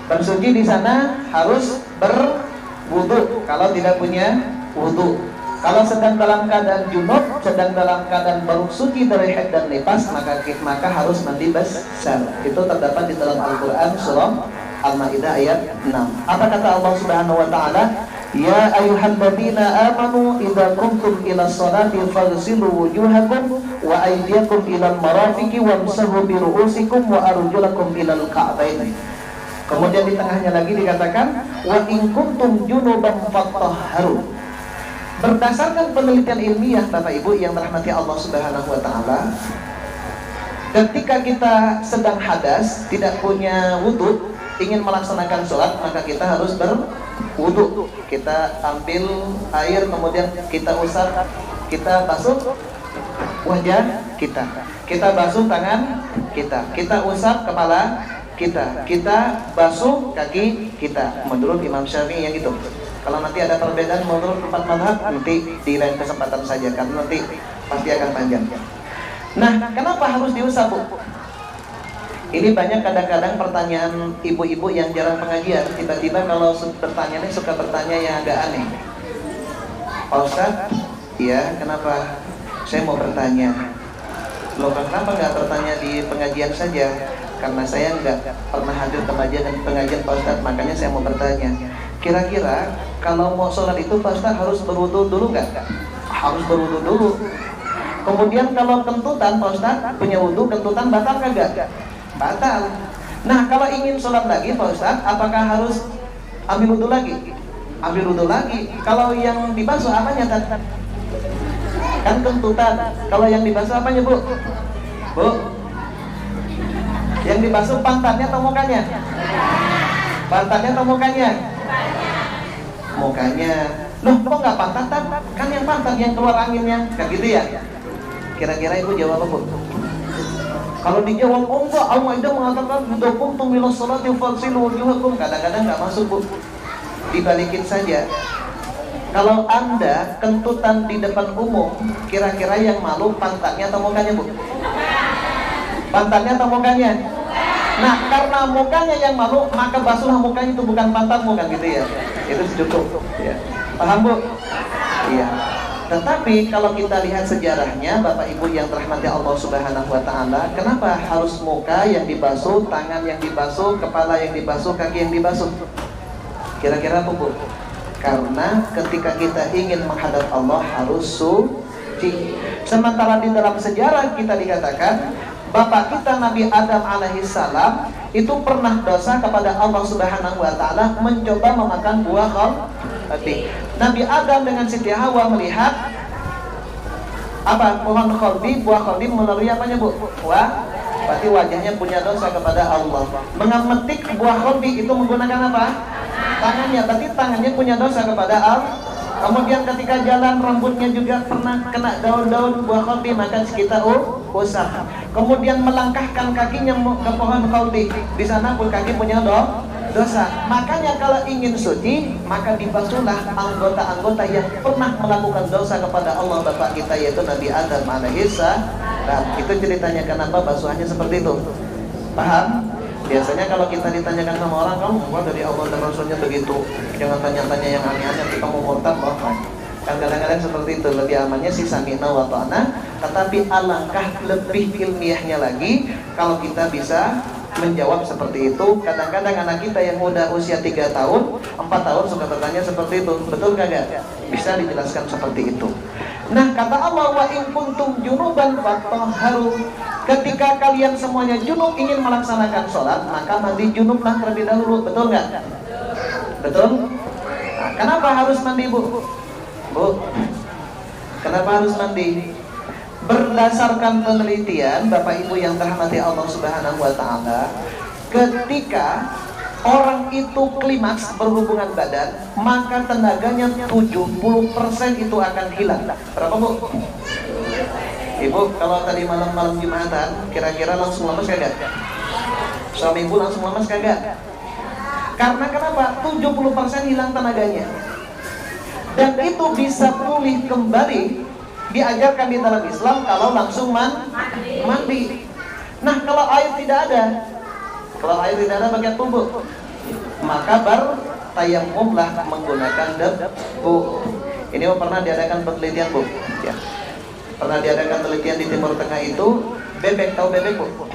Bersuci di sana harus berwudu kalau tidak punya wudu. Kalau sedang dalam keadaan junub, sedang dalam keadaan baru suci dari haid dan nifas, maka harus mandi besar. Itu terdapat di dalam Al-Quran surah Al-Maidah ayat 6. Apa kata Allah Subhanahu wa taala? Ya ayyuhalladzina amanu idza qumtum ila sholati faghsilu wujuhakum wa aydiyakum ilal marafiqi wamsahu bi ru'usikum wa arjulakum ilal ka'bayn. Kemudian di tengahnya lagi dikatakan wa in kuntum junuban fatahharu. Berdasarkan penelitian ilmiah Bapak Ibu yang dirahmati Allah Subhanahu wa taala, ketika kita sedang hadas, tidak punya wudu, ingin melaksanakan sholat, maka kita harus berwudu. Kita ambil air, kemudian kita usap, kita basuh wajah kita basuh tangan kita usap kepala kita basuh kaki kita. Menurut Imam Syafi'i yang itu. Kalau nanti ada perbedaan menurut 4 mazhab, nanti di lain kesempatan saja, karena nanti pasti akan panjang. Nah, kenapa harus diusap, Bu? Ini banyak kadang-kadang pertanyaan ibu-ibu yang jarang pengajian. Tiba-tiba kalau bertanya ini suka bertanya yang agak aneh. Pak Ustadz, iya, kenapa? Saya mau bertanya. Loh, kenapa nggak bertanya di pengajian saja? Karena saya nggak pernah hadir ke pengajian Pak Ustadz, makanya saya mau bertanya. Kira-kira kalau mau sholat itu Pak Ustadz harus berwudu dulu nggak? Harus berwudu dulu. Kemudian kalau kentutan Pak Ustadz punya wudu, kentutan batal kagak? Batal. Nah, kalau ingin sholat lagi Pak Ustadz, apakah harus ambil wudu lagi? Ambil wudu lagi. Kalau yang dibasuh apanya tadi? Kan kentutan. Kalau yang dibasuh apanya, Bu? Bu? Yang dibasuh pantatnya atau mukanya? Pantatnya atau mukanya? Mukanya. Loh, kok nggak pantat? Kan yang pantat yang keluar anginnya. Kayak gitu ya? Kira-kira Ibu jawab apa, Bu? Kalau dijawab, oh enggak, Al-Maidah mengatakan idza qumtum ila sholati faghsilu wujuhakum. Kadang-kadang nggak masuk, Bu. Dibalikin saja. Kalau Anda kentutan di depan umum, kira-kira yang malu pantatnya atau mukanya, Bu? Pantatnya atau mukanya? Nah, karena mukanya yang malu, maka basuhlah mukanya, itu bukan pantatmu, kan gitu ya. Itu cukup ya. Paham, Bu? Iya. Tetapi kalau kita lihat sejarahnya, Bapak Ibu yang dirahmati Allah Subhanahu wa taala, kenapa harus muka yang dibasuh, tangan yang dibasuh, kepala yang dibasuh, kaki yang dibasuh? Kira-kira apa, Bu? Karena ketika kita ingin menghadap Allah harus suci. Sementara di dalam sejarah kita dikatakan Bapak kita Nabi Adam alaihissalam itu pernah dosa kepada Allah Subhanahu wa taala, mencoba memakan buah khaldi. Nabi Adam dengan Siti Hawa melihat apa? Pohon khaldi, buah khaldi melalui apanya, Bu? Berarti wajahnya punya dosa kepada Allah. Memetik buah khaldi itu menggunakan apa? Tangannya, berarti tangannya punya dosa kepada Allah. Kemudian ketika jalan rambutnya juga pernah kena daun-daun buah khaldi, maka kita usap. Kemudian melangkahkan kakinya ke pohon khaldi, di sana pun kaki punya dosa. Makanya kalau ingin suci, maka dibasuhlah anggota-anggota yang pernah melakukan dosa kepada Allah Bapak kita, yaitu Nabi Adam alaihissalam. Nah, itu ceritanya kenapa basuhannya seperti itu. Paham? Biasanya kalau kita ditanyakan sama orang, kamu buat dari Allah dan Rasulnya begitu, jangan tanya-tanya yang aneh-aneh, kita mau murtad bahkan. Kan kadang-kadang seperti itu, lebih amannya sih sami'na wa ta'na. Tetapi alangkah lebih ilmiahnya lagi kalau kita bisa menjawab seperti itu. Kadang-kadang anak kita yang udah usia 3 tahun, 4 tahun suka bertanya seperti itu. Betul kagak? Bisa dijelaskan seperti itu. Nah, kata Allah, wa in kuntum junuban fatahharu. Ketika kalian semuanya junub ingin melaksanakan sholat, maka mandi junublah terlebih dahulu. Betul nggak? Betul? Nah, kenapa harus mandi, Bu? Bu, kenapa harus mandi? Berdasarkan penelitian Bapak Ibu yang dirahmati Allah Subhanahu wa taala, ketika orang itu klimaks berhubungan badan, maka tenaganya 70% itu akan hilang. Berapa, Bu? Ibu, kalau tadi malam-malam Jumatan, kira-kira langsung lemes kagak? Suami Ibu langsung lemes kagak? Karena kenapa? 70% hilang tenaganya. Dan itu bisa pulih kembali Diajarkan di dalam Islam kalau langsung mandi. Nah, kalau air tidak ada pakai tubuh, maka bertayamumlah menggunakan debu. Ini pernah diadakan penelitian, Bu. Ya. Pernah diadakan penelitian di Timur Tengah itu, bebek, tahu bebek, Bu?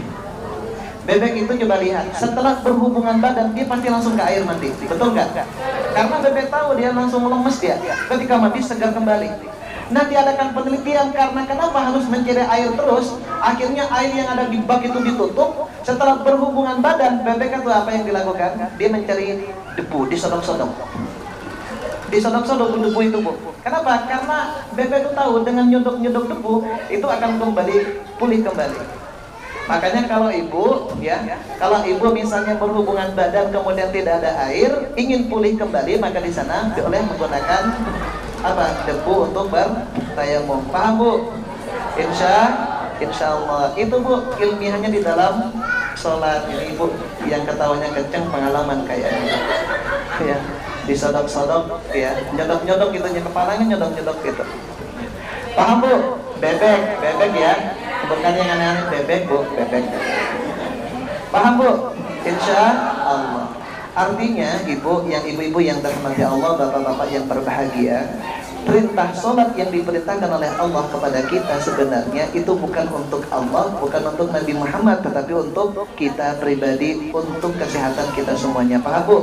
Bebek itu coba lihat, setelah berhubungan badan dia pasti langsung ke air mandi, betul nggak? Karena bebek tahu dia langsung lemes dia, ketika mandi segar kembali. Nah, diadakan penelitian karena kenapa harus mencari air terus. Akhirnya air yang ada di bak itu ditutup. Setelah berhubungan badan, bebek itu apa yang dilakukan? Dia mencari debu, disodok-sodok. Disodok-sodok debu itu, Bu. Kenapa? Karena bebek itu tahu dengan nyodok-nyodok debu itu akan pulih kembali. Makanya kalau ibu misalnya berhubungan badan kemudian tidak ada air, ingin pulih kembali, maka di sana boleh menggunakan debu untuk bertayamum. Paham, Bu? Insya Allah. Itu, Bu, ilmiahnya di dalam sholat. Ini, Bu, yang ketawanya kenceng pengalaman kayaknya. Ya, disodok-sodok, ya, nyodok-nyodok gitu, kepalanya nyodok-nyodok gitu. Paham, Bu? Bebek ya. Bukan yang aneh-aneh, bebek, Bu, bebek. Paham, Bu? Insya Allah. Artinya, ibu-ibu yang dirahmati Allah, bapak-bapak yang berbahagia, perintah sholat yang diperintahkan oleh Allah kepada kita sebenarnya itu bukan untuk Allah, bukan untuk Nabi Muhammad, tetapi untuk kita pribadi, untuk kesehatan kita semuanya. Paham, Bu?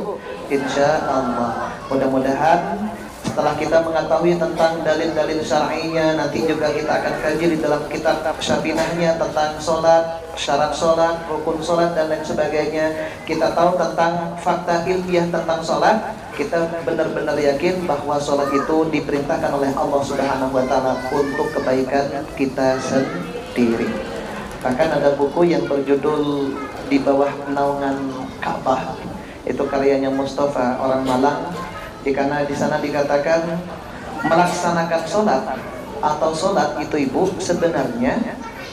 Insya Allah. Mudah-mudahan setelah kita mengetahui tentang dalil-dalil syar'inya, nanti juga kita akan kaji di dalam kitab Syabinahnya tentang sholat, syarat sholat, rukun sholat, dan lain sebagainya. Kita tahu tentang fakta ilmiah tentang sholat. Kita benar-benar yakin bahwa sholat itu diperintahkan oleh Allah Subhanahu wa Ta'ala untuk kebaikan kita sendiri. Bahkan ada buku yang berjudul Di Bawah Naungan Ka'bah. Itu karyanya Mustafa, orang Malang. Karena di sana dikatakan melaksanakan sholat atau sholat itu, Ibu, sebenarnya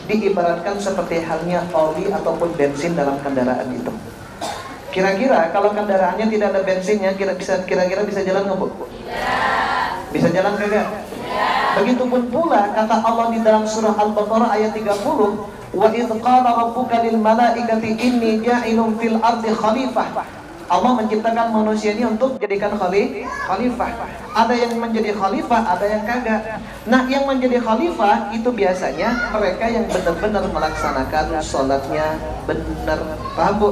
diibaratkan seperti halnya oli ataupun bensin dalam kendaraan itu. Kira-kira kalau kendaraannya tidak ada bensinnya, kira-kira bisa jalan nggak, Bu? Bisa jalan kagak? Begitupun pula kata Allah di dalam surah Al-Baqarah ayat 30, wa idh qala rabbuka lil malaikati inni ja'ilun fil ardi khalifah. Allah menciptakan manusia ini untuk jadikan khalifah. Ada yang menjadi khalifah, ada yang kagak. Nah, yang menjadi khalifah itu biasanya mereka yang benar-benar melaksanakan sholatnya benar. Paham, Bu?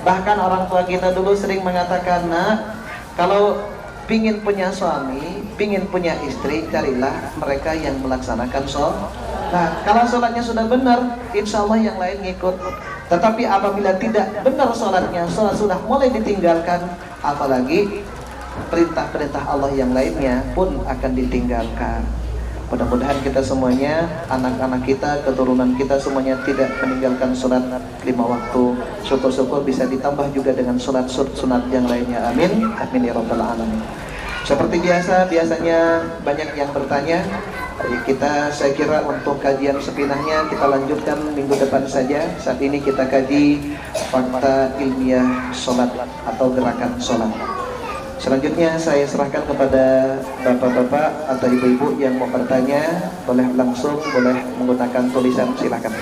Bahkan orang tua kita dulu sering mengatakan, nah, kalau pingin punya suami, pingin punya istri, carilah mereka yang melaksanakan sholat. Nah, kalau sholatnya sudah benar, insya Allah yang lain ngikut. Tetapi apabila tidak benar sholatnya, sholat sudah mulai ditinggalkan, apalagi perintah-perintah Allah yang lainnya pun akan ditinggalkan. Mudah-mudahan kita semuanya, anak-anak kita, keturunan kita semuanya tidak meninggalkan sholat 5 waktu. Syukur-syukur bisa ditambah juga dengan sholat sunat yang lainnya. Amin. Amin ya rabbal alamin. Seperti biasanya banyak yang bertanya. Saya kira untuk kajian sepinahnya kita lanjutkan minggu depan saja. Saat ini kita kaji fakta ilmiah sholat atau gerakan sholat. Selanjutnya saya serahkan kepada bapak-bapak atau ibu-ibu yang mau bertanya, boleh langsung, boleh menggunakan tulisan, silakan.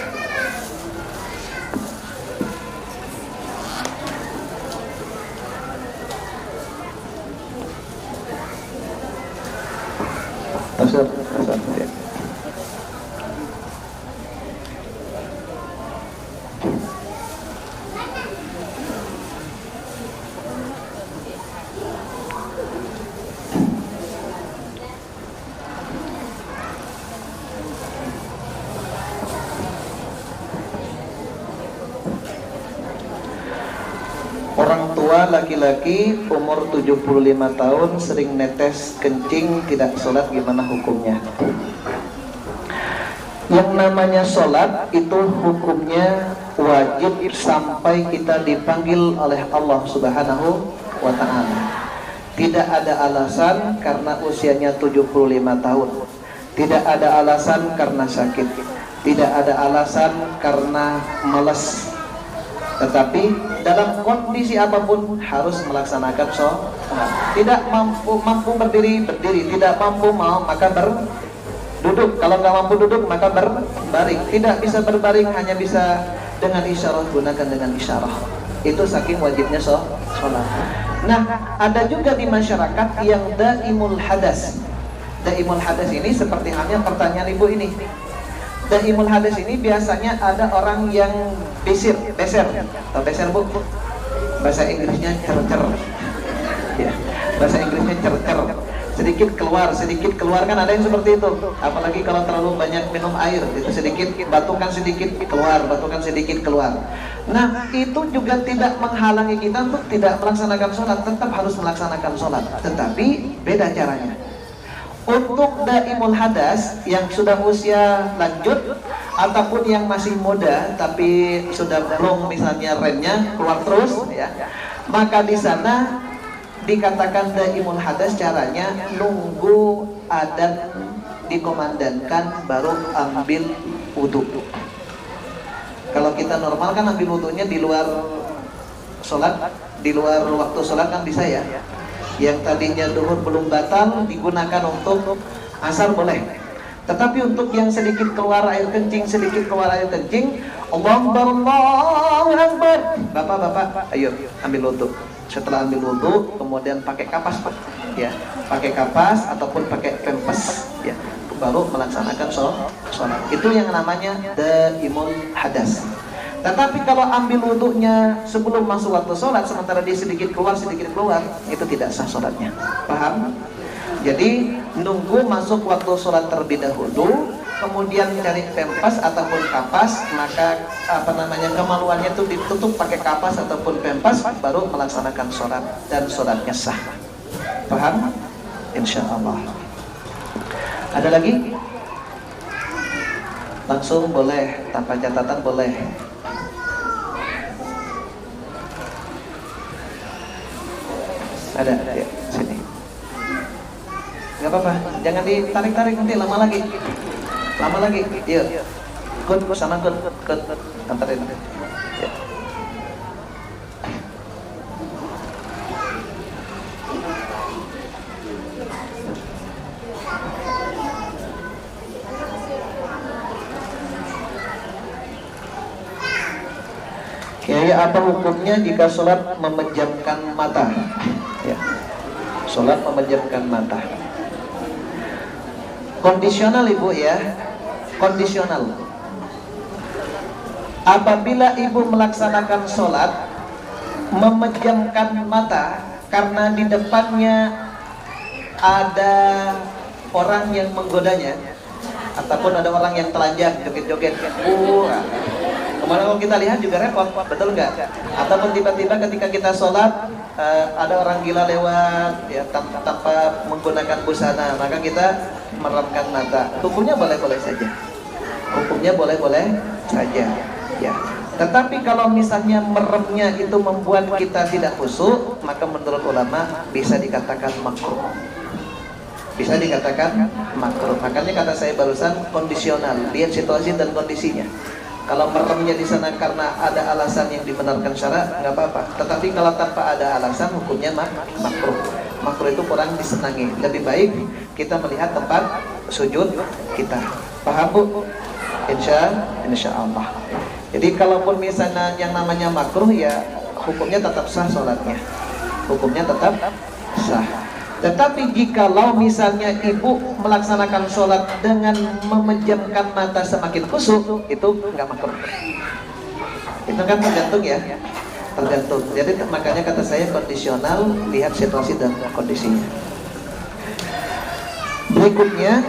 Orang tua laki-laki umur 75 tahun sering netes kencing tidak sholat, gimana hukumnya? Yang namanya sholat itu hukumnya wajib sampai kita dipanggil oleh Allah Subhanahu wa Ta'ala. Tidak ada alasan karena usianya 75 tahun. Tidak ada alasan karena sakit. Tidak ada alasan karena malas. Tetapi dalam kondisi apapun harus melaksanakan sholat. Tidak mampu berdiri, tidak mampu maka duduk. Kalau nggak mampu duduk maka berbaring. Tidak bisa berbaring, hanya bisa dengan isyarah, gunakan dengan isyarah. Itu saking wajibnya sholat. Nah, ada juga di masyarakat yang daimul hadas. Daimul hadas ini seperti halnya pertanyaan ibu ini. Daimul hadas ini biasanya ada orang yang beser. Atau beser bu? Bahasa Inggrisnya cer-cer. Ya, bahasa Inggrisnya cer-cer. Sedikit keluar kan ada yang seperti itu. Apalagi kalau terlalu banyak minum air, itu sedikit batukan sedikit keluar. Nah, itu juga tidak menghalangi kita untuk tidak melaksanakan sholat. Tetap harus melaksanakan sholat, tetapi beda caranya. Untuk daimul hadas yang sudah usia lanjut ataupun yang masih muda tapi sudah belum misalnya remnya keluar terus ya, maka di sana dikatakan daimul hadas caranya nunggu adzan dikomandangkan baru ambil wudhu. Kalau kita normal kan ambil wudhunya di luar sholat, di luar waktu sholat kan bisa ya. Yang tadinya duhur belum batal digunakan untuk asar boleh. Tetapi untuk yang sedikit keluar air kencing, Allahu Akbar. Bapak, ayo ambil wudhu. Setelah ambil wudhu, kemudian pakai kapas Pak, ya, pakai kapas ataupun pakai pempes, ya, baru melaksanakan sholat. Itu yang namanya daimul hadas. Tetapi kalau ambil wudhunya sebelum masuk waktu sholat, sementara dia sedikit keluar, itu tidak sah sholatnya. Paham? Jadi nunggu masuk waktu sholat terlebih dahulu, kemudian cari pempas ataupun kapas, maka kemaluannya itu ditutup pakai kapas ataupun pempas, baru melaksanakan sholat dan sholatnya sah. Paham? Insya Allah. Ada lagi? Langsung boleh, tanpa catatan boleh. Ada ya, sini. Gak apa-apa, jangan ditarik-tarik nanti lama lagi. Yuk. Kut sana kut antarin. Ya. Kiai, apa hukumnya jika sholat memejamkan mata? Ya. Sholat memejamkan mata. Kondisional ibu ya, kondisional. Apabila ibu melaksanakan sholat memejamkan mata karena di depannya ada orang yang menggodanya, ataupun ada orang yang telanjang joget-joget, kemarin kalau kita lihat juga repot, betul nggak? Ataupun tiba-tiba ketika kita sholat ada orang gila lewat, ya, tanpa menggunakan busana, maka kita meramkan mata. Hukumnya boleh-boleh saja. Ya. Tetapi kalau misalnya meremnya itu membuat kita tidak khusyuk, maka menurut ulama bisa dikatakan makruh. Makanya kata saya barusan kondisional, lihat situasi dan kondisinya. Kalau meremnya di sana karena ada alasan yang dibenarkan syara, nggak apa-apa. Tetapi kalau tanpa ada alasan, hukumnya makruh. Makruh itu kurang disenangi. Lebih baik kita melihat tempat sujud kita. Paham bu? Insya Allah. Jadi kalaupun misalnya yang namanya makruh, ya hukumnya tetap sah sholatnya. Hukumnya tetap sah. Tetapi jikalau misalnya ibu melaksanakan sholat dengan memejamkan mata semakin khusyuk, itu nggak makruh. Itu kan tergantung ya, tergantung. Jadi makanya kata saya kondisional, lihat situasi dan kondisinya. Berikutnya,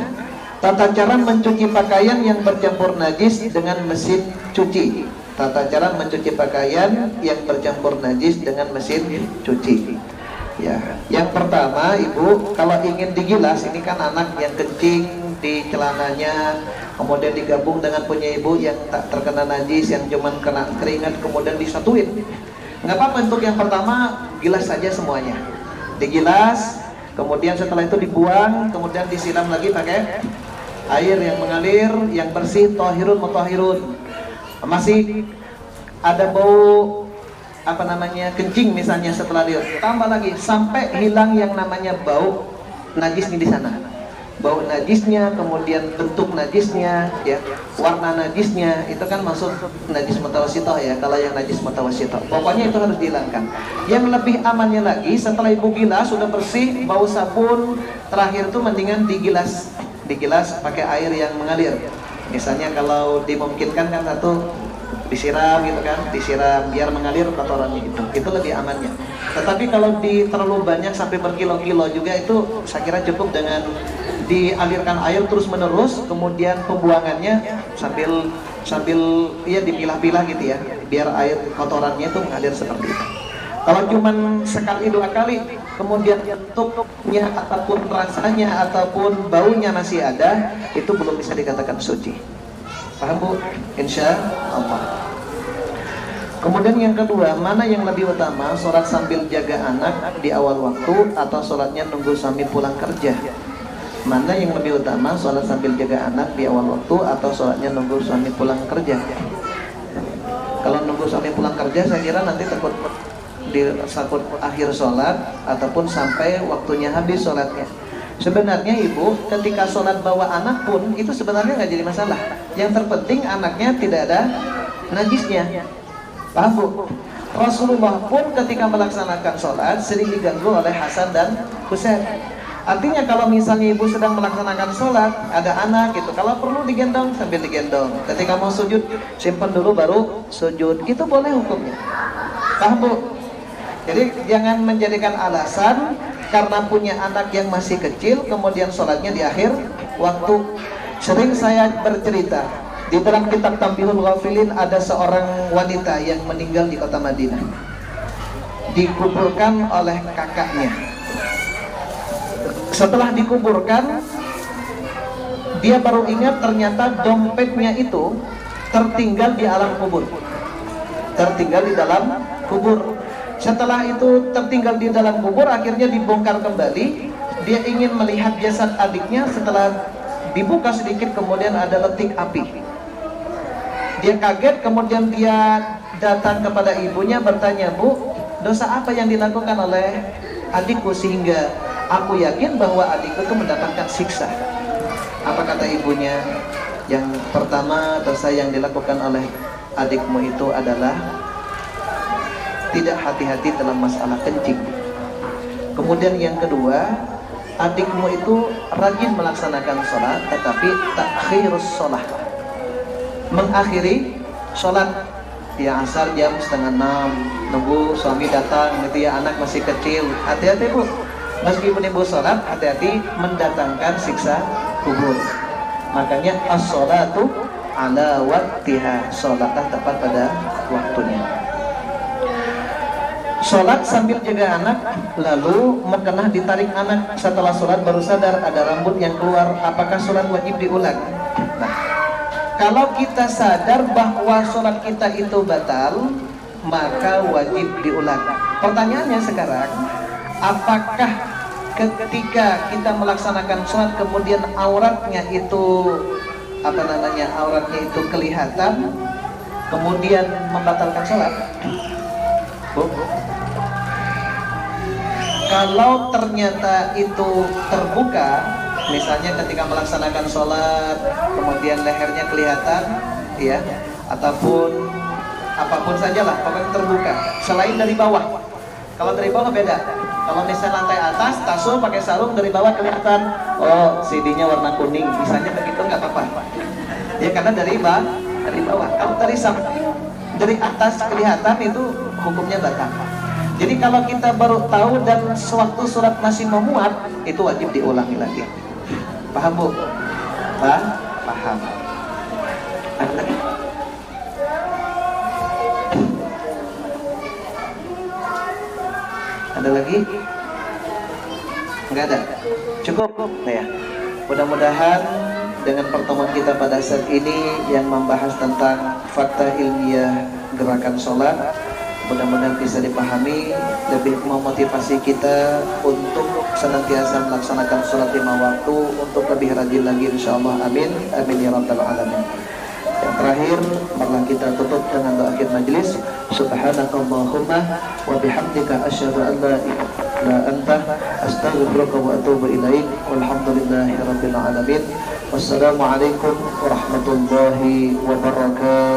tata cara mencuci pakaian yang bercampur najis dengan mesin cuci. Tata cara mencuci pakaian yang bercampur najis dengan mesin cuci. Ya, yang pertama ibu kalau ingin digilas, ini kan anak yang kencing di celananya, kemudian digabung dengan punya ibu yang tak terkena najis, yang cuman kena keringat kemudian disatuin. Nggak apa-apa, untuk yang pertama gilas saja semuanya, digilas, kemudian setelah itu dibuang, kemudian disiram lagi pakai air yang mengalir, yang bersih, thahirun mutahhirun. Masih ada bau kencing misalnya, setelah dia tambah lagi sampai hilang yang namanya bau najis di sana. bau najisnya, kemudian bentuk najisnya, ya, warna najisnya, itu kan masuk najis mutawasithah ya. Kalau yang najis mutawasithah, pokoknya itu harus dihilangkan. Yang lebih amannya lagi, setelah ibu gilas sudah bersih, bau sabun, terakhir tuh mendingan digilas pakai air yang mengalir. Misalnya kalau dimungkinkan kan satu disiram gitu kan, disiram biar mengalir kotorannya itu lebih amannya. Tetapi kalau terlalu banyak sampai berkilo-kilo juga, itu saya kira cukup dengan dialirkan air terus menerus, kemudian pembuangannya sambil ya dipilah-pilah gitu ya, biar air kotorannya itu mengalir seperti itu. Kalau cuman sekali 2 kali, kemudian bentuknya ataupun rasanya ataupun baunya masih ada, itu belum bisa dikatakan suci. Paham Bu? Insya Allah. Kemudian yang kedua, mana yang lebih utama, sholat sambil jaga anak di awal waktu atau sholatnya nunggu suami pulang kerja? Mana yang lebih utama, sholat sambil jaga anak di awal waktu atau sholatnya nunggu suami pulang kerja? Kalau nunggu suami pulang kerja, saya kira nanti takut akhir sholat ataupun sampai waktunya habis sholatnya. Sebenarnya ibu, ketika sholat bawa anak pun itu sebenarnya nggak jadi masalah. Yang terpenting anaknya tidak ada najisnya. Paham Bu? Rasulullah pun ketika melaksanakan sholat sering diganggu oleh Hasan dan Husain. Artinya kalau misalnya ibu sedang melaksanakan sholat, ada anak gitu, kalau perlu digendong sambil digendong. Ketika mau sujud, simpan dulu baru sujud. Itu boleh hukumnya. Paham Bu? Jadi jangan menjadikan alasan karena punya anak yang masih kecil kemudian sholatnya di akhir waktu. Sering saya bercerita, di dalam kitab Tambihul Ghafilin ada seorang wanita yang meninggal di kota Madinah, dikuburkan oleh kakaknya. Setelah dikuburkan, dia baru ingat ternyata dompetnya itu tertinggal di alam kubur. Tertinggal di dalam kubur. Setelah itu tertinggal di dalam kubur, akhirnya dibongkar kembali. Dia ingin melihat jasad adiknya. Setelah dibuka sedikit, kemudian ada letik api. Dia kaget, kemudian dia datang kepada ibunya bertanya, "Bu, dosa apa yang dilakukan oleh adikku sehingga aku yakin bahwa adikku itu mendapatkan siksa?" Apa kata ibunya? Yang pertama, dosa yang dilakukan oleh adikmu itu adalah tidak hati-hati dalam masalah kencing. Kemudian yang kedua, adikmu itu rajin melaksanakan sholat, tetapi takhirus sholat, mengakhiri sholat. Ya asar jam 5:30, nunggu suami datang gitu ya, anak masih kecil. Hati-hati Bu, meskipun ibu sholat, hati-hati mendatangkan siksa kubur. Makanya as-sholatu ala waktiha, sholatlah tepat pada waktunya. Sholat sambil jaga anak, lalu mukena ditarik anak. Setelah sholat baru sadar ada rambut yang keluar. Apakah sholat wajib diulang? Nah, kalau kita sadar bahwa sholat kita itu batal, maka wajib diulang. Pertanyaannya sekarang, apakah ketika kita melaksanakan sholat kemudian auratnya itu auratnya itu kelihatan, kemudian membatalkan sholat? Bu? Kalau ternyata itu terbuka, misalnya ketika melaksanakan sholat kemudian lehernya kelihatan, ya, ataupun apapun sajalah, pokoknya terbuka, selain dari bawah. Kalau dari bawah beda. Kalau misalnya lantai atas, tasul pakai sarung, dari bawah kelihatan, oh CD-nya warna kuning, misalnya begitu nggak apa-apa. Ya karena dari bawah. Kalau dari atas kelihatan, itu hukumnya batal. Jadi kalau kita baru tahu dan sewaktu surat masih memuat, itu wajib diulangi lagi. Paham Bu? Paham. Ada lagi? Ada lagi? Enggak ada? Cukup? Nah ya. Mudah-mudahan dengan pertemuan kita pada saat ini yang membahas tentang fakta ilmiah gerakan sholat, mudah-mudahan bisa dipahami, lebih memotivasi kita untuk senantiasa melaksanakan sholat 5 waktu, untuk lebih rajin lagi insyaallah. Amin. Amin ya rabbal alamin. Yang terakhir, marilah kita tutup dengan doa akhir majlis. Subhanakallahumma wa bihamdika asyhadu an la ilaha illa anta astaghfiruka wa atubu ilaik. Walhamdulillahirabbil alamin. Wassalamualaikum warahmatullahi wabarakatuh.